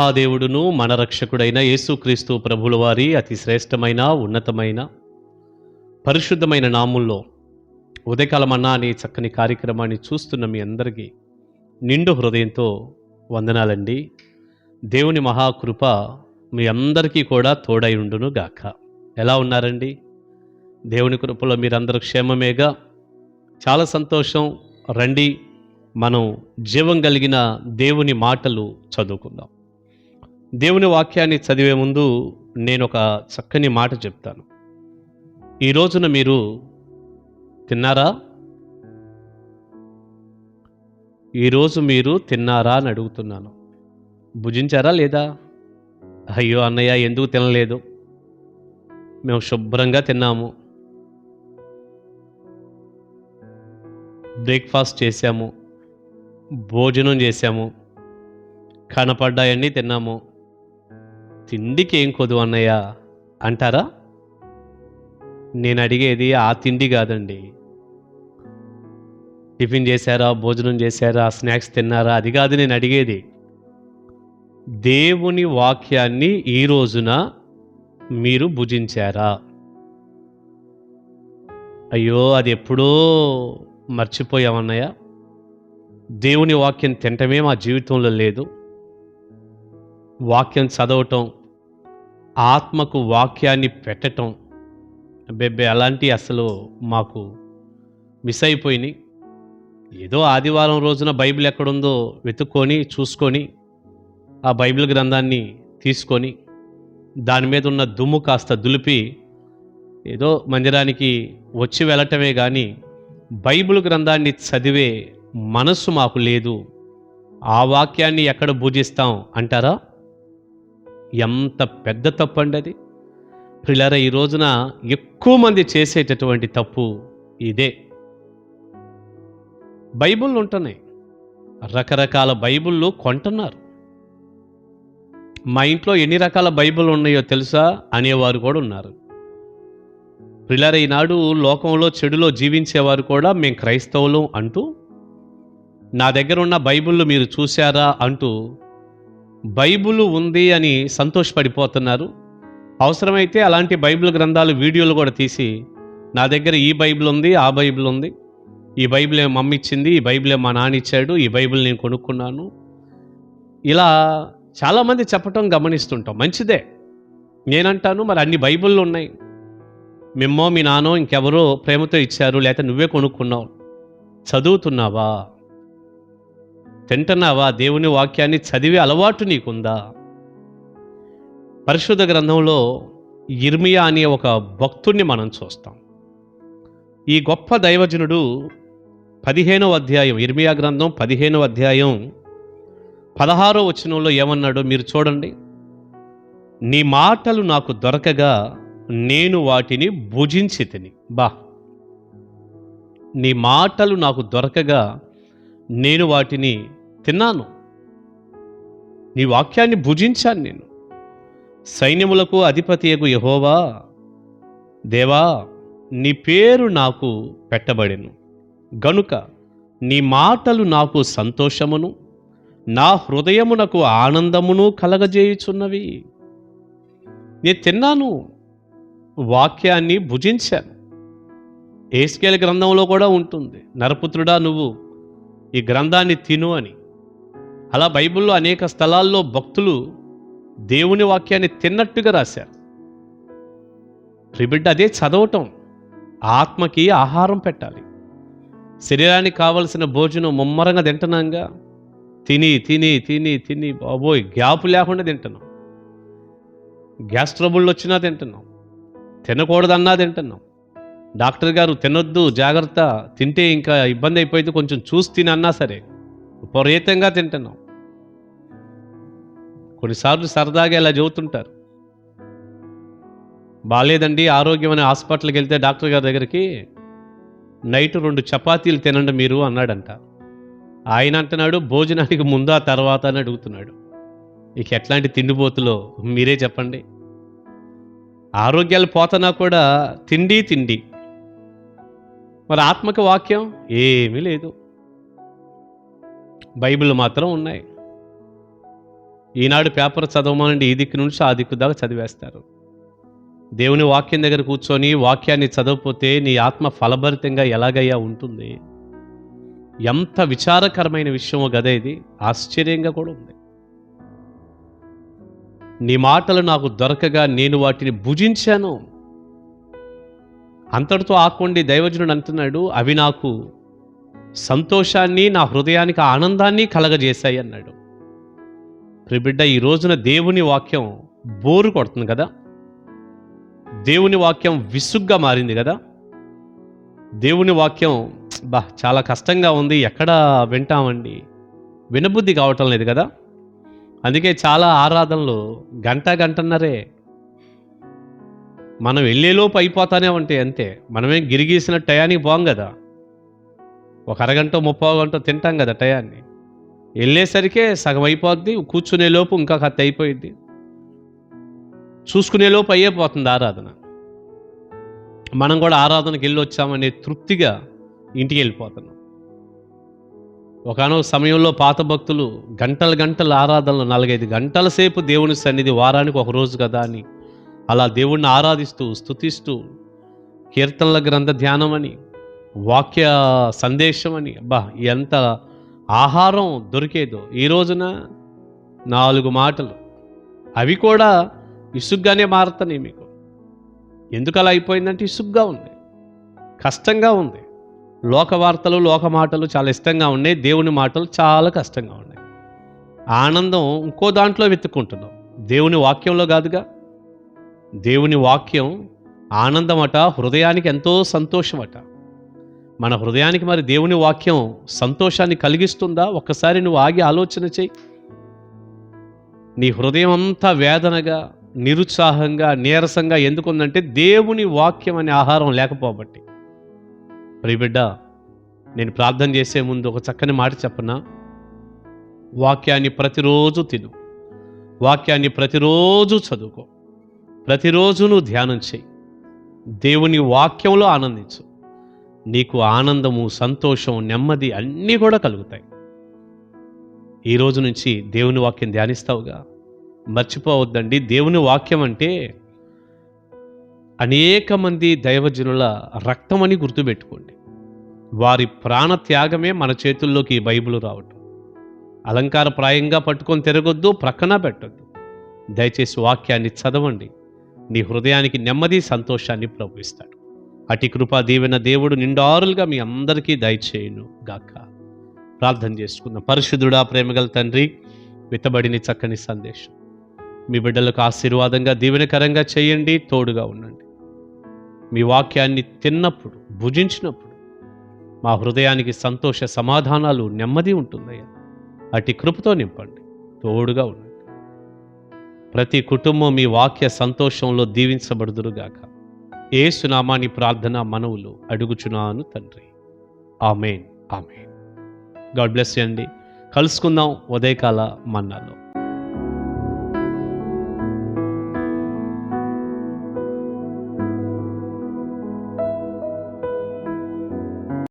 మహాదేవుడును మన రక్షకుడైన యేసుక్రీస్తు ప్రభుల వారి అతి శ్రేష్టమైన ఉన్నతమైన పరిశుద్ధమైన నామంలో ఉదయకాలమన్నా అనే చక్కని కార్యక్రమాన్ని చూస్తున్న మీ అందరికీ నిండు హృదయంతో వందనాలండి. దేవుని మహాకృప మీ అందరికీ కూడా తోడై ఉండును గాక. ఎలా ఉన్నారండి? దేవుని కృపలో మీరందరూ క్షేమమేగా? చాలా సంతోషం. రండి, మనం జీవం కలిగిన దేవుని మాటలు చదువుకుందాం. దేవుని వాక్యాన్ని చదివే ముందు నేను ఒక చక్కని మాట చెప్తాను. ఈ రోజున మీరు తిన్నారా? ఈరోజు మీరు తిన్నారా అని అడుగుతున్నాను. భుజించారా లేదా? అయ్యో అన్నయ్య, ఎందుకు తినలేదు? మేము శుభ్రంగా తిన్నాము, బ్రేక్ఫాస్ట్ చేశాము, భోజనం చేశాము, కనపడ్డాయన్నీ తిన్నాము. తిండికి ఏం కొదువు అన్నయ్య అంటారా? నేను అడిగేది ఆ తిండి కాదండి. టిఫిన్ చేశారా, భోజనం చేశారా, స్నాక్స్ తిన్నారా, అది కాదు నేను అడిగేది. దేవుని వాక్యాన్ని ఈ రోజున మీరు భుజించారా? అయ్యో అది ఎప్పుడో మర్చిపోయామన్నయ్య. దేవుని వాక్యం తినటమే మా జీవితంలో లేదు. వాక్యం చదవటం, ఆత్మకు వాక్యాన్ని పెట్టటం, బెబ్బే అలాంటి అసలు మాకు మిస్ అయిపోయినాయి. ఏదో ఆదివారం రోజున బైబిల్ ఎక్కడుందో వెతుక్కొని చూసుకొని ఆ బైబిల్ గ్రంథాన్ని తీసుకొని దాని మీద ఉన్న దుమ్ము కాస్త దులిపి ఏదో మందిరానికి వచ్చి వెళ్ళటమే కానీ బైబిల్ గ్రంథాన్ని చదివే మనస్సు మాకు లేదు. ఆ వాక్యాన్ని ఎక్కడ పూజిస్తాం అంటారా? ఎంత పెద్ద తప్పు అండి అది. ప్రియులారా, ఈ రోజున ఎక్కువ మంది చేసేటటువంటి తప్పు ఇదే. బైబిళ్ళు ఉంటున్నాయి, రకరకాల బైబిళ్ళు కొంటున్నారు. మా ఇంట్లో ఎన్ని రకాల బైబిల్ ఉన్నాయో తెలుసా అనేవారు కూడా ఉన్నారు. ప్రియులారా, ఈనాడు లోకంలో చెడులో జీవించేవారు కూడా మేము క్రైస్తవులు అంటూ, నా దగ్గర ఉన్న బైబిళ్ళు మీరు చూశారా అంటూ బైబిల్ ఉంది అని సంతోషపడిపోతున్నారు. అవసరమైతే అలాంటి బైబిల్ గ్రంథాలు వీడియోలు కూడా తీసి, నా దగ్గర ఈ బైబిల్ ఉంది, ఆ బైబిల్ ఉంది, ఈ బైబిల్ ఏమో మమ్మీ ఇచ్చింది, ఈ బైబిల్ ఏమో మా నాన్న ఇచ్చాడు, ఈ బైబిల్ నేను కొనుక్కున్నాను, ఇలా చాలామంది చెప్పటం గమనిస్తుంటాం. మంచిదే. నేనంటాను, మరి అన్ని బైబిళ్ళు ఉన్నాయి, మిమ్మో మీ నాన్నో ఇంకెవరో ప్రేమతో ఇచ్చారు, లేకపోతే నువ్వే కొనుక్కున్నావు. చదువుతున్నావా? తింటున్నావా? దేవుని వాక్యాన్ని చదివే అలవాటు నీకుందా? పరిశుద్ధ గ్రంథంలో యిర్మీయా అనే ఒక భక్తుణ్ణి మనం చూస్తాం. ఈ గొప్ప దైవజనుడు 15వ అధ్యాయం, యిర్మీయా గ్రంథం 15వ అధ్యాయం 16వ వచనంలో ఏమన్నాడో మీరు చూడండి. నీ మాటలు నాకు దొరకగా నేను వాటిని భుజించి తిని. నీ మాటలు నాకు దొరకగా నేను వాటిని తిన్నాను, నీ వాక్యాన్ని భుజించాను నేను. సైన్యములకు అధిపతియగు యెహోవా, దేవా, నీ పేరు నాకు పెట్టబడెను గనుక నీ మాటలు నాకు సంతోషమును, నా హృదయమునకు ఆనందమును కలగజేయుచున్నవి. నేను తిన్నాను, వాక్యాన్ని భుజించాను. యెహెజ్కేలు గ్రంథంలో కూడా ఉంటుంది, నరపుత్రుడా నువ్వు ఈ గ్రంథాన్ని తిను అని. అలా బైబిల్లో అనేక స్థలాల్లో భక్తులు దేవుని వాక్యాన్ని తిన్నట్టుగా రాశారు. ప్రిబిడ్డ, అదే చదవటం. ఆత్మకి ఆహారం పెట్టాలి. శరీరానికి కావలసిన భోజనం ముమ్మరంగా తింటున్నాంగా. తిని తిని తిని తిని బాబోయ్ గ్యాప్ లేకుండా తింటున్నాం. గ్యాస్ ట్రబుల్ వచ్చినా తింటున్నాం, తినకూడదన్నా తింటున్నాం. డాక్టర్ గారు తినొద్దు, జాగ్రత్త, తింటే ఇంకా ఇబ్బంది అయిపోయింది, కొంచెం చూసి తిని అన్నా సరే విపరీతంగా తింటున్నాం. కొన్నిసార్లు సరదాగా ఇలా చెబుతుంటారు, బాలేదండి ఆరోగ్యం అని హాస్పిటల్కి వెళ్తే డాక్టర్ గారి దగ్గరికి, నైట్ 2 చపాతీలు తినండి మీరు అన్నాడంట. ఆయన అంటున్నాడు, భోజనానికి ముందా తర్వాత అని అడుగుతున్నాడు. ఇక ఎట్లాంటి తిండిపోతులో మీరే చెప్పండి. ఆరోగ్యాలు పోతున్నా కూడా తిండి తిండి, మరి ఆత్మక వాక్యం ఏమీ లేదు. బైబిల్ మాత్రం ఉన్నాయి. ఈనాడు పేపర్ చదవమనండి, ఈ దిక్కు నుంచి ఆ దిక్కు దాకా చదివేస్తారు. దేవుని వాక్యం దగ్గర కూర్చొని వాక్యాన్ని చదవకపోతే నీ ఆత్మ ఫలభరితంగా ఎలాగయ్యా ఉంటుంది? ఎంత విచారకరమైన విషయమో గదా ఇది. ఆశ్చర్యంగా కూడా ఉంది. నీ మాటలు నాకు దొరకగా నేను వాటిని భుజించాను. అంతటితో ఆకుండి దైవజనుడు అంటున్నాడు, అవి నాకు సంతోషాన్ని, నా హృదయానికి ఆనందాన్ని కలగజేశాయి అన్నాడు. ప్రియబిడ్డ, ఈ రోజున దేవుని వాక్యం బోరు కొడుతుంది కదా, దేవుని వాక్యం విసుగ్గా మారింది కదా, దేవుని వాక్యం చాలా కష్టంగా ఉంది, ఎక్కడ వింటామండి, వినబుద్ధి కావటం లేదు కదా. అందుకే చాలా ఆరాధనలు గంటన్నరే మనం వెళ్ళేలోపు అయిపోతానే ఉంటాయి అంతే. మనమేం గిరిగీసిన టయానికి పోం కదా, ఒక అరగంట 30 గంట తింటాం కదా టయాన్ని. వెళ్ళేసరికే సగం అయిపోద్ది, కూర్చునేలోపు ఇంకా కత్తి అయిపోయింది, చూసుకునేలోపు అయ్యేపోతుంది ఆరాధన. మనం కూడా ఆరాధనకి వెళ్ళి వచ్చామనే తృప్తిగా ఇంటికి వెళ్ళిపోతున్నాం. ఒకనొక సమయంలో పాత భక్తులు గంటల ఆరాధనలు 4-5 గంటల సేపు దేవుని సన్నిధి, వారానికి ఒక రోజు కదా అని అలా దేవుణ్ణి ఆరాధిస్తూ స్తుతిస్తూ కీర్తనల గ్రంథ ధ్యానం అని, వాక్య సందేశం అని, ఎంత ఆహారం దొరికేదో. ఈ రోజున 4 మాటలు, అవి కూడా ఇసుగ్గానే మారుతున్నాయి మీకు. ఎందుకు అలా అయిపోయిందంటే ఇసుగ్గా ఉంది, కష్టంగా ఉంది. లోక వార్తలు, లోక మాటలు చాలా ఇష్టంగా ఉన్నాయి, దేవుని మాటలు చాలా కష్టంగా ఉన్నాయి. ఆనందం ఇంకో దాంట్లో వెతుక్కుంటున్నాం, దేవుని వాక్యంలో కాదుగా. దేవుని వాక్యం ఆనందమట, హృదయానికి ఎంతో సంతోషమట. మన హృదయానికి మరి దేవుని వాక్యం సంతోషాన్ని కలిగిస్తుందా? ఒక్కసారి నువ్వు ఆగి ఆలోచన చెయ్యి. నీ హృదయం అంతా వేదనగా, నిరుత్సాహంగా, నీరసంగా ఎందుకుందంటే దేవుని వాక్యం అనే ఆహారం లేకపోబట్టి. ప్రియబిడ్డ, నేను ప్రార్థన చేసే ముందు ఒక చక్కని మాట చెప్పనా? వాక్యాన్ని ప్రతిరోజు తిను, వాక్యాన్ని ప్రతిరోజు చదువుకో, ప్రతిరోజు నువ్వు ధ్యానం చేయి, దేవుని వాక్యంలో ఆనందించు. నీకు ఆనందము, సంతోషం, నెమ్మది అన్నీ కూడా కలుగుతాయి. ఈ రోజు నుంచి దేవుని వాక్యం ధ్యానిస్తావుగా? మర్చిపోవద్దండి, దేవుని వాక్యం అంటే అనేక మంది దైవజనుల రక్తమని గుర్తుపెట్టుకోండి. వారి ప్రాణ త్యాగమే మన చేతుల్లోకి ఈ బైబిల్ రావటం. అలంకారప్రాయంగా పట్టుకొని తిరగొద్దు, ప్రక్కన పెట్టొద్దు. దయచేసి వాక్యాన్ని చదవండి. నీ హృదయానికి నెమ్మది, సంతోషాన్ని ప్రభు ఇస్తాడు. అటి కృపా దీవెన దేవుడు నిండారులుగా మీ అందరికీ దయచేయును గాక. ప్రార్థన చేసుకుందాం. పరిశుద్ధుడా, ప్రేమగల తండ్రి, విత్తబడిన చక్కని సందేశం మీ బిడ్డలకు ఆశీర్వాదంగా, దీవెనకరంగా చేయండి, తోడుగా ఉండండి. మీ వాక్యాన్ని తిన్నప్పుడు, భుజించినప్పుడు మా హృదయానికి సంతోష సమాధానాలు, నెమ్మది ఉంటుందయ్యా. అటి కృపతో నింపండి, తోడుగా ఉండండి. ప్రతి కుటుంబం మీ వాక్య సంతోషంలో దీవించబడుదురుగాక. యేసు నామాని ప్రార్థన మనవులు అడుగుచున్నాను తండ్రి. ఆమేన్, ఆమేన్. గాడ్ బ్లెస్ యూ అండి. కలుసుకుందాం ఉదయకాల మన్నాలో.